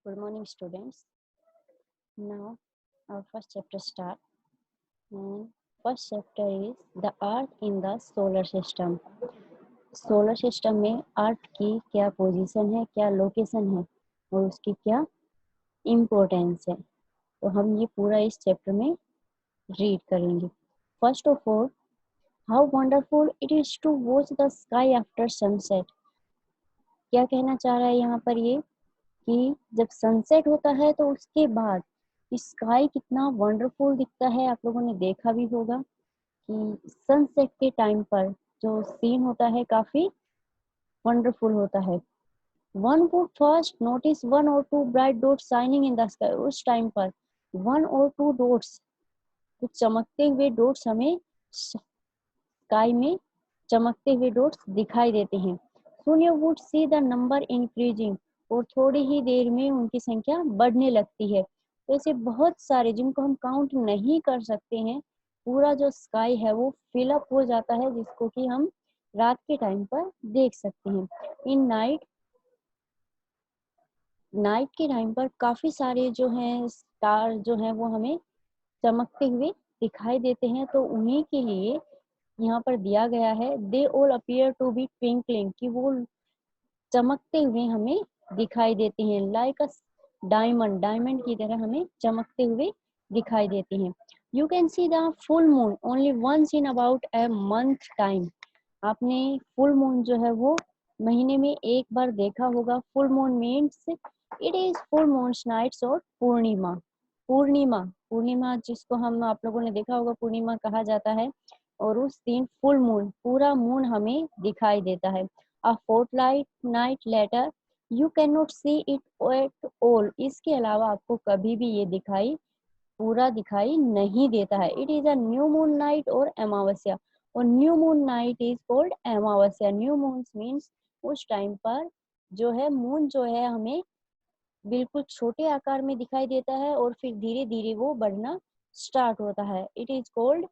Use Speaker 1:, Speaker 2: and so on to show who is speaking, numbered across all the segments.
Speaker 1: Good morning, students. Now, our first chapter start. And first chapter is the Earth in the solar system. Solar system में अर्थ की क्या position है, क्या location है और उसकी क्या इम्पोर्टेंस है, तो हम ये पूरा इस चैप्टर में रीड करेंगे. First of all, how wonderful it is to watch the sky after sunset. क्या कहना चाह रहा है यहाँ पर ये कि जब सनसेट होता है तो उसके बाद स्काई कितना वंडरफुल दिखता है. आप लोगों ने देखा भी होगा कि सनसेट के टाइम पर जो सीन होता है काफी वंडरफुल होता है. One would first notice one और two bright dots shining in the sky. उस टाइम पर वन और टू डॉट्स, कुछ चमकते हुए डॉट्स हमें स्काई में चमकते हुए डॉट्स दिखाई देते हैं. Soon you would see the number increasing. और थोड़ी ही देर में उनकी संख्या बढ़ने लगती है. तो ऐसे बहुत सारे जिनको हम काउंट नहीं कर सकते हैं, पूरा जो स्काई है वो फिलअप हो जाता है, जिसको कि हम रात के टाइम पर देख सकते हैं. इन नाइट के टाइम पर काफी सारे जो हैं स्टार जो हैं वो हमें चमकते हुए दिखाई देते हैं. तो उन्हीं के लिए यहाँ पर दिया गया है, they all appear to be twinkling, कि वो चमकते हुए हमें दिखाई देते हैं. लाइक अ डायमंड, डायमंड की तरह हमें चमकते हुए दिखाई देते हैं. You can see the full moon only once in about a month time. आपने फुल मून जो है वो महीने में एक बार देखा होगा. Full moon means it is full moons nights और पूर्णिमा. पूर्णिमा, पूर्णिमा जिसको हम आप लोगों ने देखा होगा पूर्णिमा कहा जाता है. और उस दिन फुल मून, पूरा मून हमें दिखाई देता है. A fortnight night later, you cannot see it at all. इसके अलावा आपको कभी भी ये पूरा दिखाई नहीं देता है. It is a new moon night और अमावस्या. और new moon night is called Amavasya. New moon means उस टाइम पर जो है मून जो है हमें बिल्कुल छोटे आकार में दिखाई देता है और फिर धीरे धीरे वो बढ़ना स्टार्ट होता है. It is called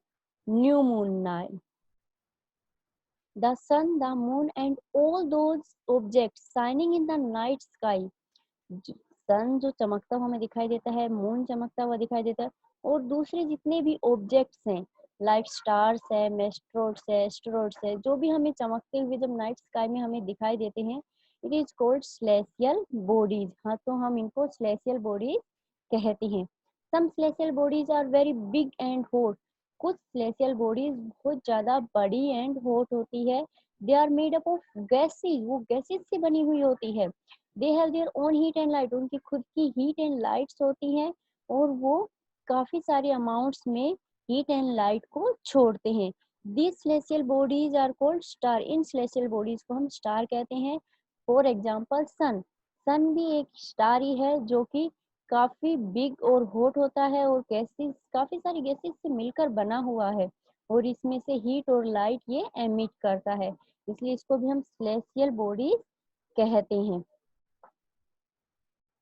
Speaker 1: new moon night. The sun, the moon, and all those objects shining in the night sky. सन जो चमकता हुआ हमें दिखाई देता है, मून चमकता हुआ दिखाई देता है, और दूसरे जितने भी ऑब्जेक्ट्स हैं लाइक स्टार्स है, मेस्ट्रोड्स है, एस्टेरॉइड्स है, जो भी हमें चमकते हुए जब नाइट स्काई में हमें दिखाई देते हैं, it is called celestial bodies. हाँ, तो हम इनको सेलेस्टियल बॉडीज कहते हैं. Some celestial bodies are very big and hot. कुछ सेलेस्टियल बॉडीज बहुत ज्यादा बड़ी एंड हॉट होती है. They are made up of gases, वो गैसेज से बनी हुई होती है. They have their own heat and light, उनकी खुद की हीट एंड लाइट्स होती हैं और वो काफी सारे अमाउंट्स में हीट एंड लाइट को छोड़ते हैं. These celestial bodies are called star. इन सेलेस्टियल बॉडीज को हम स्टार कहते हैं. फॉर एग्जांपल सन. सन भी एक स्टार ही है जो कि काफी बिग और हॉट होता है और गैसेस, काफी सारी गैसेस से मिलकर बना हुआ है और इसमें से हीट और लाइट ये एमिट करता है, इसलिए इसको भी हम सेलेस्टियल बॉडीज कहते हैं.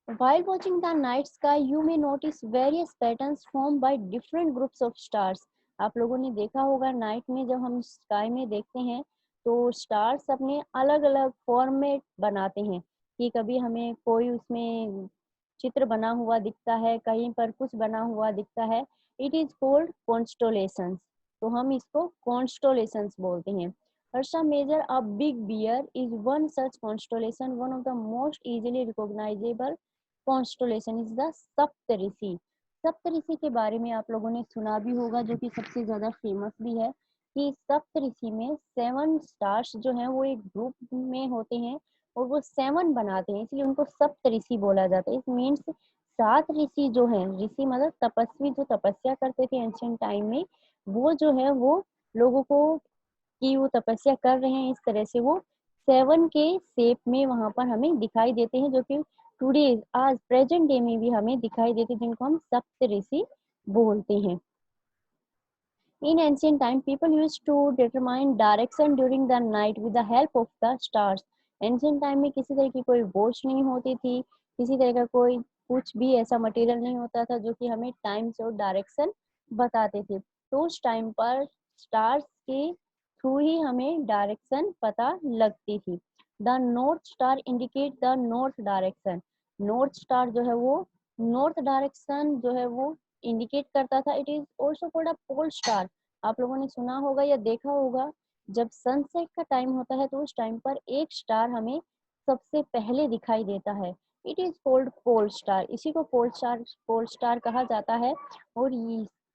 Speaker 1: While watching the night sky, you may notice various patterns formed by different groups of stars. आप लोगों ने देखा होगा नाइट में जब हम स्काई में देखते हैं तो स्टार्स अपने अलग अलग फॉर्म में बनाते हैं, कि कभी हमें कोई उसमें चित्र बना हुआ दिखता है, कहीं पर कुछ बना हुआ दिखता है. It is called constellations. तो हम इसको कॉन्स्टोलेशंस बोलते हैं. Ursa Major, a big bear, is one such constellation. One of the most easily recognizable constellation is the Saptarishi. Saptarishi के बारे में आप लोगों ने सुना भी होगा, जो कि सबसे ज्यादा फेमस भी है, कि सप्तऋषि में 7 स्टार्स जो हैं वो एक ग्रुप में होते हैं और वो 7 बनाते हैं, इसलिए उनको सप्तऋषि बोला जाता है. इट मीन्स 7 ऋषि जो हैं, ऋषि मतलब तपस्वी जो तपस्या करते थे एंशिएंट टाइम में, वो जो है वो लोगों को कि वो तपस्या कर रहे हैं, इस तरह से वो 7 के शेप में वहां पर हमें दिखाई देते हैं, जो कि टुडे आज प्रेजेंट डे में भी हमें दिखाई देते हैं, जिनको हम सप्तऋषि बोलते हैं. In ancient time, people used to determine direction during the night with the help of the stars. Ancient time में किसी तरह की कोई वॉच नहीं होती थी, किसी तरह का कोई कुछ भी ऐसा मटेरियल नहीं होता था जो कि हमें टाइम और डायरेक्शन बताते थे. तो उस टाइम पर स्टार्स के थ्रू ही हमें डायरेक्शन पता लगती थी. The north star indicate the north direction. North star जो है वो नॉर्थ डायरेक्शन जो है वो इंडिकेट करता था। It is also called a pole star. आप लोगों ने सुना होगा या देखा होगा, जब सनसेट का टाइम होता है तो उस टाइम पर एक स्टार हमें सबसे पहले दिखाई देता है। It is called pole star, इसी को पोल स्टार कहा जाता है। और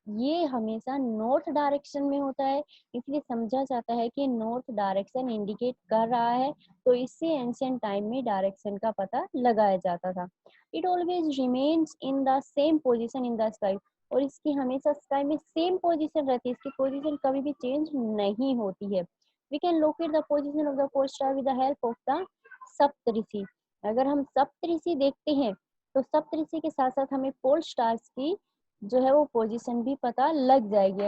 Speaker 1: ये हमेशा नॉर्थ डायरेक्शन में होता है, इसलिए समझा जाता है कि नॉर्थ डायरेक्शन इंडिकेट कर रहा है, तो इससे एंशिएंट टाइम में डायरेक्शन का पता लगाया जाता था। It always remains in the same position in the sky, और इसकी हमेशा स्काई में सेम पोजीशन रहती है, इसकी पोजीशन कभी भी चेंज नहीं होती है। We can locate the position of the pole star with the help of the Saptarishi. अगर हम सप्तऋषि देखते हैं तो सप्तऋषि के साथ साथ हमें पोल स्टार्स की जो है वो पोजीशन भी पता लग जाएगी।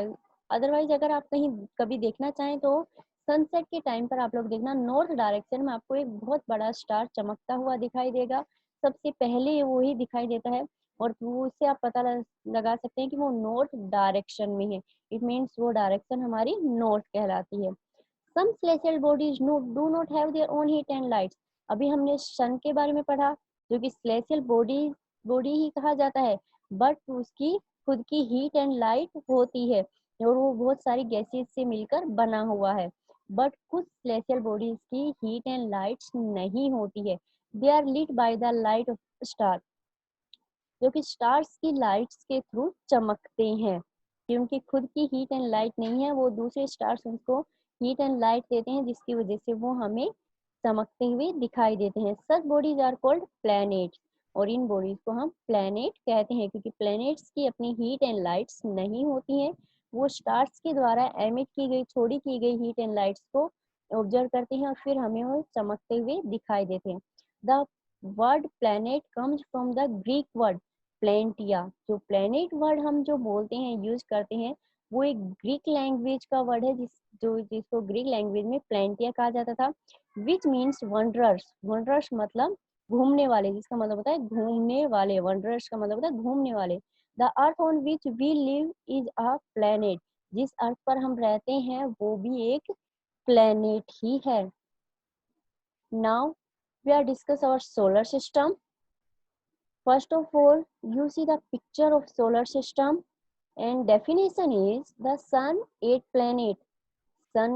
Speaker 1: अदरवाइज अगर आप कहीं कभी देखना चाहें तो सनसेट के टाइम पर आप लोग देखना, नॉर्थ डायरेक्शन में आपको एक बहुत बड़ा स्टार चमकता हुआ दिखाई देगा, सबसे पहले वो ही दिखाई देता है, और उससे आप पता लगा सकते हैं कि वो नॉर्थ डायरेक्शन में है। इट मीन्स वो डायरेक्शन हमारी नॉर्थ कहलाती है। सम celestial bodies do not have their own heat and lights। अभी हमने सन के बारे में पढ़ा, जो कि celestial बॉडी ही कहा जाता है, बट उसकी खुद की हीट एंड लाइट होती है, और वो बहुत सारी गैसेस से मिलकर बना हुआ है। बट कुछ celestial bodies की हीट एंड लाइट्स नहीं होती है। They are lit by the light of star, जो कि स्टार्स की लाइट्स के थ्रू चमकते हैं। कि उनकी खुद की हीट एंड लाइट नहीं है, वो दूसरे स्टार्स उनको हीट एंड लाइट देते हैं, जिसकी वजह से वो हमें चमकते हुए दिखाई देते हैं। सच बॉडीज आर कॉल्ड प्लैनेट्स, और इन बॉडीज को हम प्लैनेट कहते हैं, क्योंकि प्लैनेट्स की अपनी हीट एंड लाइट्स नहीं होती हैं। वो स्टार्स के द्वारा एमिट की गई, छोड़ी की गई हीट एंड लाइट्स को ऑब्जर्व करते हैं, और फिर हमें वो चमकते हुए दिखाई देते हैं। The word planet comes from the Greek word planetai. जो प्लेनेट वर्ड हम जो बोलते हैं, यूज करते हैं, वो एक ग्रीक लैंग्वेज का वर्ड है, जिसको ग्रीक लैंग्वेज में प्लेंटिया कहा जाता था। Which means वंडरर्स। वंडरर्स मतलब घूमने वाले, जिसका मतलब होता है घूमने वाले। वंडरर्स का मतलब होता है घूमने वाले। The earth on which we live is a planet. जिस अर्थ पर हम रहते हैं वो भी एक प्लेनेट ही है। Now we are discuss our solar system. First of all, you see the picture of solar system, and definition is the sun, 8 planets, sun,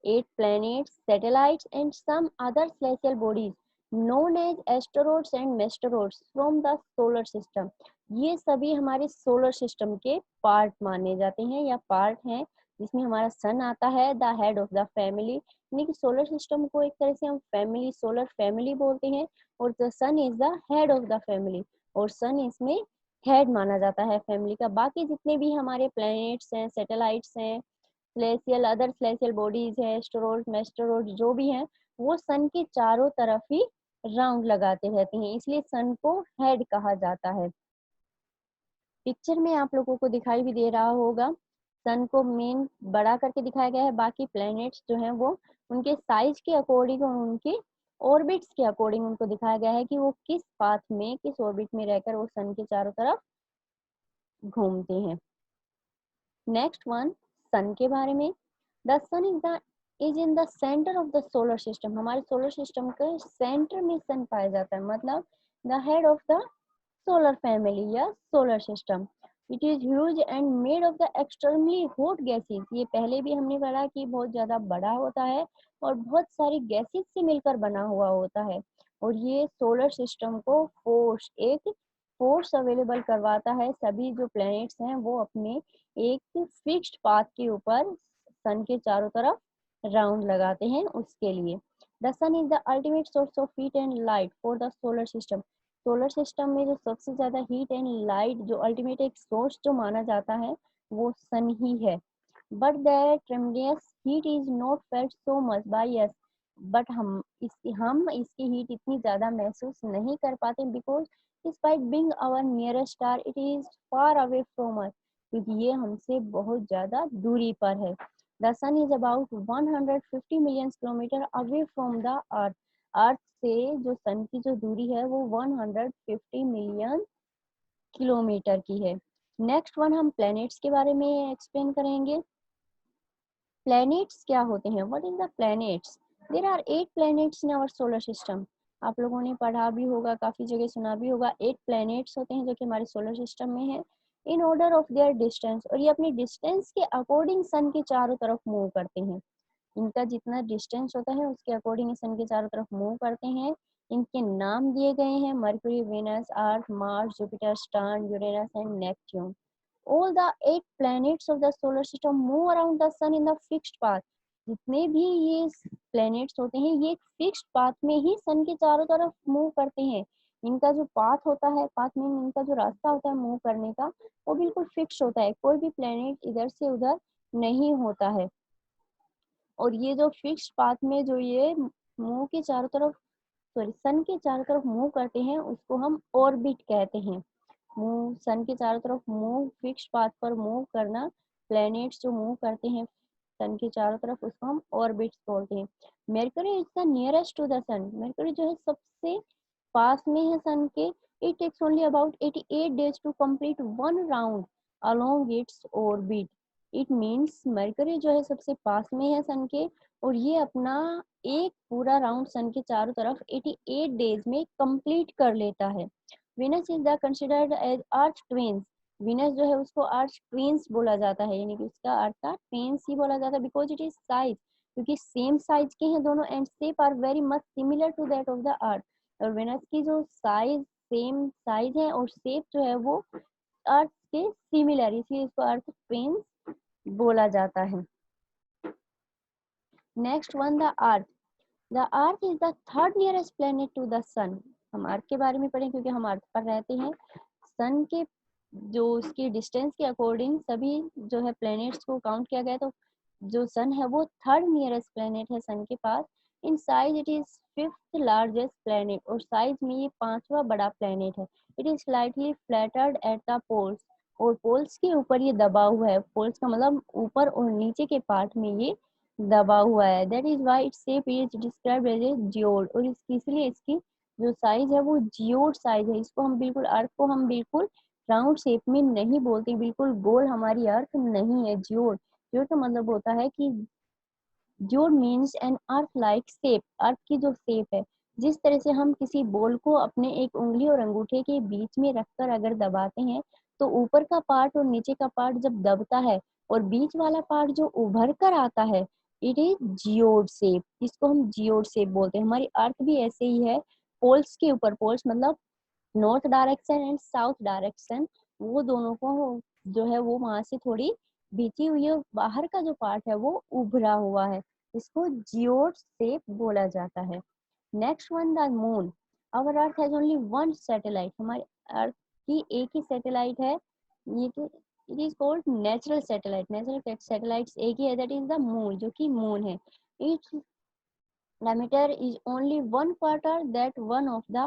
Speaker 1: 8 planets, satellites, and some other celestial bodies known as asteroids and meteoroids from the solar system। ये सभी हमारे solar system के part माने जाते हैं या part हैं, जिसमें हमारा सन आता है, the head of the family. यानी कि सोलर सिस्टम को एक तरह से हम फैमिली, सोलर फैमिली बोलते हैं, और the sun is the head of the family, और सन इसमें हेड माना जाता है फैमिली का। बाकी जितने भी हमारे प्लैनेट्स हैं, सैटेलाइट्स हैं, स्लेशियल अदर स्लेशियल बॉडीज है, एस्टेरॉइड मेस्टेरॉइड जो भी हैं, वो सन के चारों तरफ ही राउंड लगाते रहते हैं, इसलिए सन को हेड कहा जाता है। पिक्चर में आप लोगों को दिखाई भी दे रहा होगा, सन को मेन बड़ा करके दिखाया गया है। बाकी प्लैनेट्स जो हैं वो उनके साइज के अकॉर्डिंग और उनके ऑर्बिट्स के अकॉर्डिंग उनको दिखाया गया है कि वो किस पाथ में, किस ऑर्बिट में रहकर वो सन के चारों तरफ घूमते हैं। नेक्स्ट वन, सन के बारे में। The sun is in the centre of the solar system. हमारे सोलर सिस्टम के सेंटर में सन पाया जाता है, मतलब the head of the solar family या solar system. It is huge and made of the extremely hot gases. ये पहले भी हमने पढ़ा कि बहुत ज्यादा बड़ा होता है और बहुत सारी गैसेस से मिलकर बना हुआ होता है, और ये सोलर सिस्टम को फोर्स अवेलेबल करवाता है। सभी जो प्लैनेट्स हैं वो अपने एक फिक्स्ड पाथ के ऊपर सन के चारों तरफ राउंड लगाते हैं उसके लिए। The sun is the ultimate source of heat and light for the solar system. Solar system में जो सबसे ज्यादा हीट एंड लाइट जो अल्टीमेट एक सोर्स जो माना जाता है वो सन ही है। But that tremendous heat is not felt so much by us. But हम इसकी हीट इतनी ज्यादा महसूस नहीं कर पाते, because despite being our nearest star it is far away from us, क्योंकि ये हमसे बहुत ज्यादा दूरी पर है। The sun is about 150 million kilometre away from the earth. Earth से जो सन की जो दूरी है वो 150 मिलियन किलोमीटर की है। नेक्स्ट वन, हम प्लैनेट्स के बारे में एक्सप्लेन करेंगे। प्लैनेट्स क्या होते हैं? What is the planets? There are 8 planets in our solar system। आप लोगों ने पढ़ा भी होगा, काफी जगह सुना भी होगा। 8 प्लैनेट्स होते हैं जो कि हमारे सोलर सिस्टम में है, in order of their distance, और ये अपनी डिस्टेंस के अकॉर्डिंग सन के चारों तरफ मूव करते हैं। इनका जितना डिस्टेंस होता है उसके अकॉर्डिंग सन के चारों तरफ मूव करते हैं। इनके नाम दिए गए हैं Mercury, Venus, Earth, Mars, Jupiter, Saturn, Uranus and Neptune. All the 8 planets of the solar system move around the sun in the fixed path. जितने भी ये प्लैनेट्स होते हैं ये एक फिक्स्ड पाथ में ही सन के चारों तरफ मूव करते हैं। इनका जो पाथ होता है, पाथ में इनका जो रास्ता होता है मूव करने का, वो बिल्कुल फिक्स होता है। कोई भी प्लैनेट इधर से उधर नहीं होता है। और ये जो फिक्स्ड पाथ में जो ये मूव के चारों तरफ, सॉरी, सन के चारों तरफ मूव करते हैं उसको हम ऑर्बिट कहते हैं। मूव, सन के चारों तरफ मूव, फिक्स पाथ पर मूव करना, प्लैनेट्स जो मूव करते हैं सन के चारों तरफ, उसको हम ऑर्बिट्स बोलते हैं। Mercury is the nearest to the sun. Mercury जो है सबसे पास में है सन के। It takes only about 88 days to complete one round along its orbit. It means Mercury जो है सबसे पास में है सन के, और ये अपना एक पूरा राउंड सन के चारों तरफ 88 डेज में कंप्लीट कर लेता है। Venus is the considered as earth twins. Venus जो है उसको अर्थ ट्विंस बोला जाता है, यानी कि उसका अर्थ का ट्विंस ही बोला जाता है, बिकॉज इट इज साइज, क्योंकि सेम साइज के हैं दोनों, and shape are very much similar to that of the earth. और वेनस की जो साइज, सेम साइज है और शेप जो है वो अर्थ के सिमिलर, इसलिए इसको अर्थ ट्विंस बोला जाता है। Next one, the earth. The earth is the third nearest planet to the sun. हम अर्थ के बारे में पढ़ें क्योंकि हम अर्थ पर रहते हैं। सन के जो उसकी डिस्टेंस के अकॉर्डिंग सभी जो है प्लैनेट्स को काउंट किया गया, तो जो सन है वो थर्ड नियरेस्ट प्लैनेट है सन के पास। In size it is fifth largest planet, और साइज में ये पांचवा बड़ा प्लैनेट है। It is slightly flattened at the poles, और पोल्स के ऊपर ये दबा हुआ है। पोल्स का मतलब ऊपर और नीचे के पार्ट में ये दबा हुआ है। That is why its shape is described as a geoid, और इसलिए इसकी जो साइज है वो जियोड साइज है। इसको हम बिल्कुल, अर्थ को हम बिल्कुल राउंड शेप में नहीं बोलते, बिल्कुल गोल हमारी अर्थ नहीं है। जियोड, जियोड का मतलब होता है कि geoid means an earth like shape. Earth की जो शेप है, जिस तरह से हम किसी बॉल को अपने एक उंगली और अंगूठे के बीच में रखकर अगर दबाते हैं, तो ऊपर का पार्ट और नीचे का पार्ट जब दबता है और बीच वाला पार्ट जो उभर कर आता है, इट इज जियोड शेप। इसको हम जियोड शेप बोलते हैं। हमारी अर्थ भी ऐसे ही है, पोल्स के ऊपर, पोल्स मतलब north direction and south direction, वो दोनों को जो है वो वहां से थोड़ी बीती हुई है, बाहर का जो पार्ट है वो उभरा हुआ है। इसको जियोड शेप बोला जाता है। Next one, the moon. Our earth has only one satellite. हमारे अर्थ की एक ही सैटेलाइट है, ये तो it is called natural satellite. Natural satellites एक ही है, दैट इज द मून, जो कि मून है। It's diameter is only 1/4 that one of the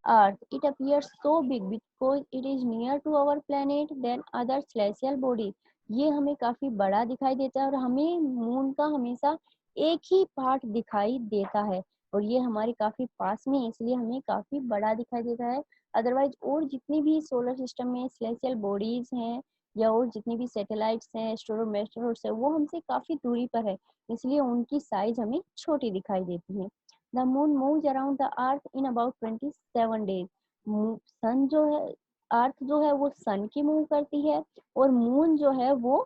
Speaker 1: Earth. It appears so big because it is near to our planet than other celestial bodies. ये हमें काफी बड़ा दिखाई देता है, और हमें मून का हमेशा एक ही पार्ट दिखाई देता है, और ये हमारे काफी पास में है, इसलिए हमें काफी बड़ा दिखाई देता है। अदरवाइज और जितनी भी सोलर सिस्टम में सेलेस्टियल बॉडीज हैं, या और जितनी भी सैटेलाइट्स हैं, एस्ट्रोनॉट्स है, वो हमसे काफी दूरी पर है, इसलिए उनकी साइज हमें छोटी दिखाई देती है। The moon moves around the earth in about 27 days। सन जो है, अर्थ जो है वो सन की मूव करती है, और मून जो है वो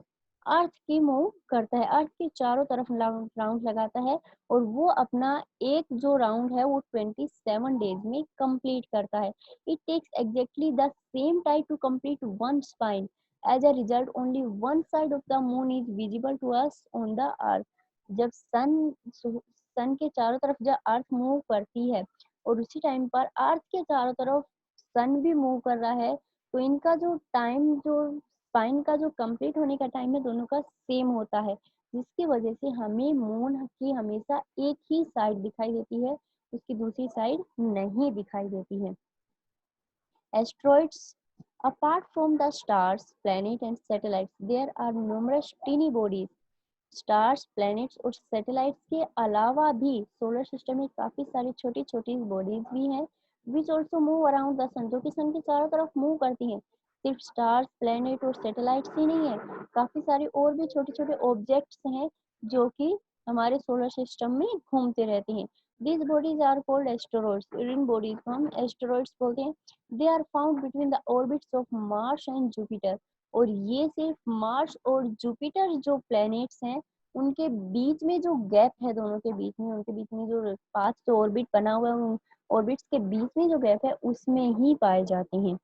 Speaker 1: अर्थ की मूव करता है, अर्थ के चारों तरफ राउंड लगाता है, और वो अपना एक जो राउंड है वो 27 डेज में कंप्लीट करता है। It takes exactly the same time to complete one spine. As a result only one side of the moon is visible to us on the earth. जब सन के चारों तरफ जब अर्थ मूव करती है, और उसी टाइम पर अर्थ के चारों तरफ सन भी मूव कर रहा है, तो इनका जो टाइम, जो स्पाइन का जो कंप्लीट होने का टाइम है, दोनों का सेम होता है, जिसकी वजह से हमें मून की हमेशा एक ही साइड दिखाई देती है, उसकी दूसरी साइड नहीं दिखाई देती है। Asteroids. Apart from the stars, planets and satellites, there are numerous teeny bodies. Stars, planets और सैटेलाइट्स के अलावा भी सोलर सिस्टम में काफी सारी छोटी छोटी बॉडीज भी हैं, which also move around the sun, जो कि सन के चारों तरफ मूव करती हैं। सिर्फ स्टार्स, प्लैनेट और सैटेलाइट्स ही नहीं है, काफी सारे और भी छोटे छोटे ऑब्जेक्ट्स हैं जो कि हमारे सोलर सिस्टम में घूमते रहते हैं। These bodies are called asteroids. In bodies को हम asteroids बोलते हैं. They are found between the orbits of Mars and Jupiter. और ये सिर्फ मार्स और जुपिटर जो प्लैनेट्स हैं उनके बीच में जो गैप है, दोनों के बीच में, उनके बीच में जो पांच जो ऑर्बिट बना हुआ है, उन ऑर्बिट्स के बीच में जो गैप है उसमें ही पाए जाते हैं.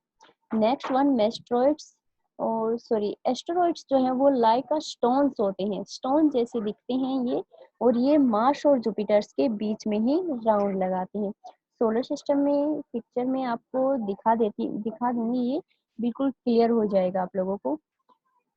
Speaker 1: नेक्स्ट वन मेस्ट्रॉइड्स, और सॉरी एस्टेरॉइड्स जो है वो लाइक स्टोन्स होते हैं, स्टोन जैसे दिखते हैं ये, और ये मार्स और जुपिटर्स के बीच में ही राउंड लगाते हैं. सोलर सिस्टम में पिक्चर में आपको दिखा दूंगी, ये बिल्कुल क्लियर हो जाएगा आप लोगों को.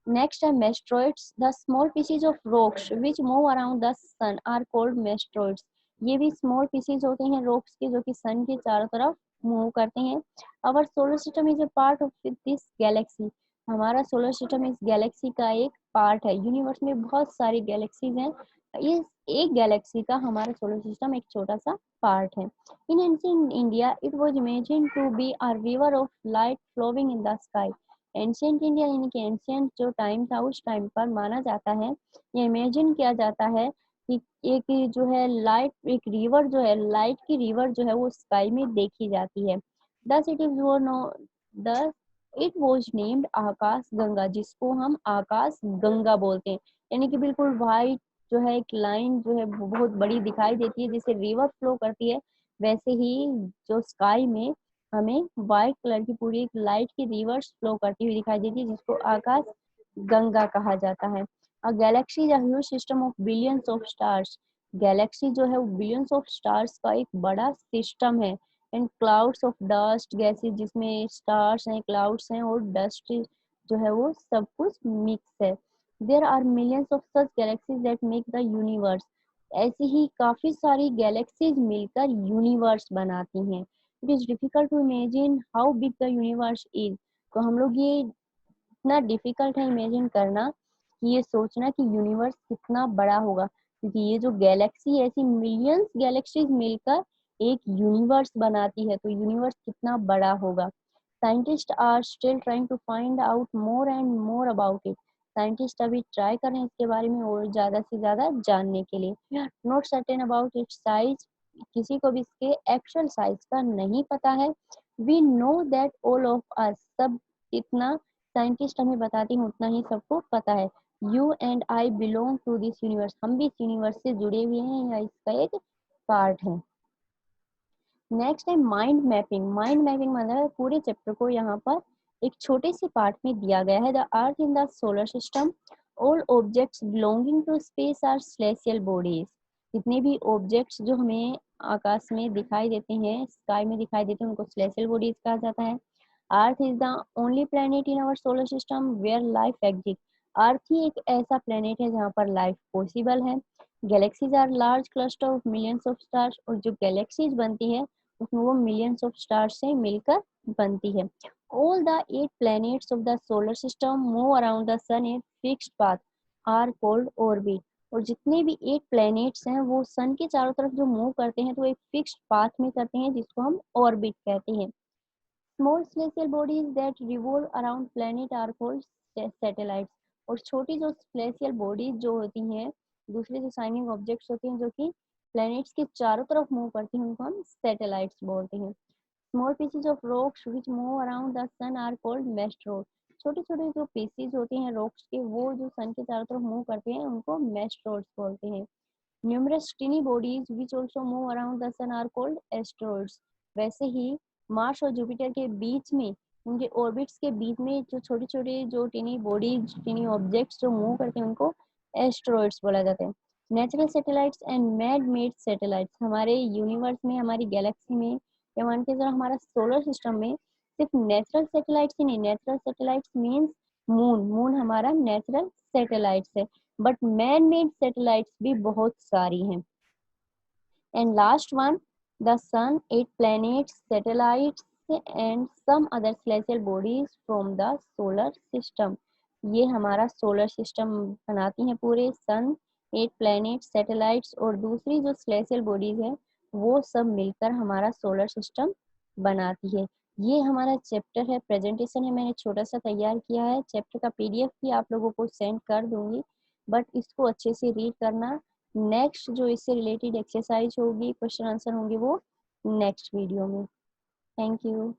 Speaker 1: नेक्स्ट है meteoroids. The small pieces of rocks which move around the sun are called meteoroids. ये भी स्मॉल पीसीज होते हैं रॉक्स के जो कि सन के चारों तरफ मूव करते हैं. Our solar system is a part of this galaxy. हमारा सोलर सिस्टम इस गैलेक्सी का एक पार्ट है. यूनिवर्स में बहुत सारी गैलेक्सीज हैं, इस एक गैलेक्सी का हमारा सोलर सिस्टम एक छोटा सा पार्ट है. In ancient India it was imagined to be a river of light flowing in the sky. Ancient India यानी कि एंशिएंट जो टाइम था उस टाइम पर माना जाता है, ये इमेजिन किया जाता है कि एक जो है लाइट, एक रिवर जो है, लाइट की रिवर जो है वो स्काई में देखी जाती है. दस इट इज वो no thus it was named Akash Ganga, जिसको हम आकाश गंगा बोलते हैं. यानी कि बिल्कुल वाइट जो है एक लाइन जो है बहुत बड़ी दिखाई देती है, जैसे रिवर फ्लो करती है वैसे ही जो स्काई में हमें व्हाइट कलर की पूरी एक लाइट की रिवर्स फ्लो करती हुई दिखाई देती है, जिसको आकाश गंगा कहा जाता है. A galaxy is a huge system of billions of stars. Galaxy जो है वो बिलियंस ऑफ स्टार्स का एक बड़ा सिस्टम है. And clouds of dust gases, जिसमें स्टार्स हैं, क्लाउड्स हैं और डस्ट जो है वो सब कुछ मिक्स है. There are millions of such galaxies that make the universe. ऐसी ही काफी सारी गैलेक्सीज मिलकर यूनिवर्स बनाती हैं. It is difficult to imagine how big the universe is. तो हम लोग ये इतना डिफिकल्ट है इमेजिन करना कि ये सोचना कि यूनिवर्स कितना बड़ा होगा, क्योंकि ये जो गैलेक्सी ऐसी मिलियंस गैलेक्सीज मिलकर एक यूनिवर्स बनाती है, तो यूनिवर्स कितना बड़ा होगा. Scientist are still trying to find out more and more about it. Scientist अभी ट्राई कर रहे हैं इसके बारे में और ज्यादा से ज्यादा जानने के लिए. Not certain about it's size. किसी को भी इसके एक्चुअल साइज का नहीं पता है. We know that all of us. सब इतना साइंटिस्ट हमें बताते हैं उतना ही सबको पता है. You and I belong to this universe. हम भी इस यूनिवर्स से जुड़े हुए हैं या इसका एक पार्ट है. नेक्स्ट है माइंड मैपिंग. माइंड मैपिंग मतलब पूरे चैप्टर को यहाँ पर एक छोटे से पार्ट में दिया गया है. The earth in the solar system. All objects belonging to space are celestial bodies. जितने भी ऑब्जेक्ट्स जो हमें आकाश में दिखाई देते हैं, स्काई में दिखाई देते हैं, उनको सेलेस्टियल बॉडीज कहा जाता है. Earth is the only planet in our solar system where life exist. Earth ही एक ऐसा प्लेनेट है जहाँ पर लाइफ पॉसिबल है. Galaxies are large cluster of millions of stars. और जो गैलेक्सीज बनती है उसमें वो मिलियंस ऑफ स्टार्स से मिलकर बनती है. All the 8 planets of the solar system move around the sun in fixed path are called orbit. और जितने भी 8 planets हैं वो सन के चारों तरफ जो मूव करते हैं तो एक फिक्स्ड पाथ में करते हैं, जिसको हम ऑर्बिट कहते हैं. Small celestial bodies that revolve around planet are called satellites. और छोटी जो celestial bodies जो होती हैं, दूसरे जो शाइनिंग ऑब्जेक्ट्स होते हैं जो कि प्लैनेट्स के चारों तरफ मूव करती हैं, उनको हम सैटेलाइट्स बोलते हैं. Small pieces of rocks which move around the sun are called meteoroid. छोटे छोटे जो पीसेज होते हैं रॉक्स के, वो जो सन के चारों तरफ मूव करते हैं उनको मेस्ट्रोड्स बोलते हैं. Numerous tiny bodies which also move around the sun are called asteroids. वैसे ही मार्स और जुपिटर के बीच में, उनके ऑर्बिट्स के बीच में जो छोटे छोटे जो टीनी बॉडीज, टीनी ऑब्जेक्ट्स जो मूव करते हैं उनको एस्ट्रॉइड्स बोला जाता है. Natural satellites and mad made satellites. हमारे यूनिवर्स में, हमारी गैलेक्सी में, या मान के जरा हमारा सोलर सिस्टम में सिर्फ नेचुरल सैटेलाइट्स ही नहीं, natural satellites means moon. Moon हमारा नेचुरल सैटेलाइट्स है, बट मैन मेड सैटेलाइट्स भी बहुत सारी हैं. And last one, the sun, 8 planets, satellites, and some other celestial bodies from the solar system. ये हमारा सोलर सिस्टम बनाती हैं पूरे. सन, 8 प्लैनेट, सैटेलाइट्स और दूसरी जो celestial bodies है वो सब मिलकर हमारा सोलर सिस्टम बनाती है. ये हमारा चैप्टर है, प्रेजेंटेशन है, मैंने छोटा सा तैयार किया है. चैप्टर का पीडीएफ भी आप लोगों को सेंड कर दूंगी, बट इसको अच्छे से रीड करना. नेक्स्ट जो इससे रिलेटेड एक्सरसाइज होगी, क्वेश्चन आंसर होंगे, वो नेक्स्ट वीडियो में। Thank you.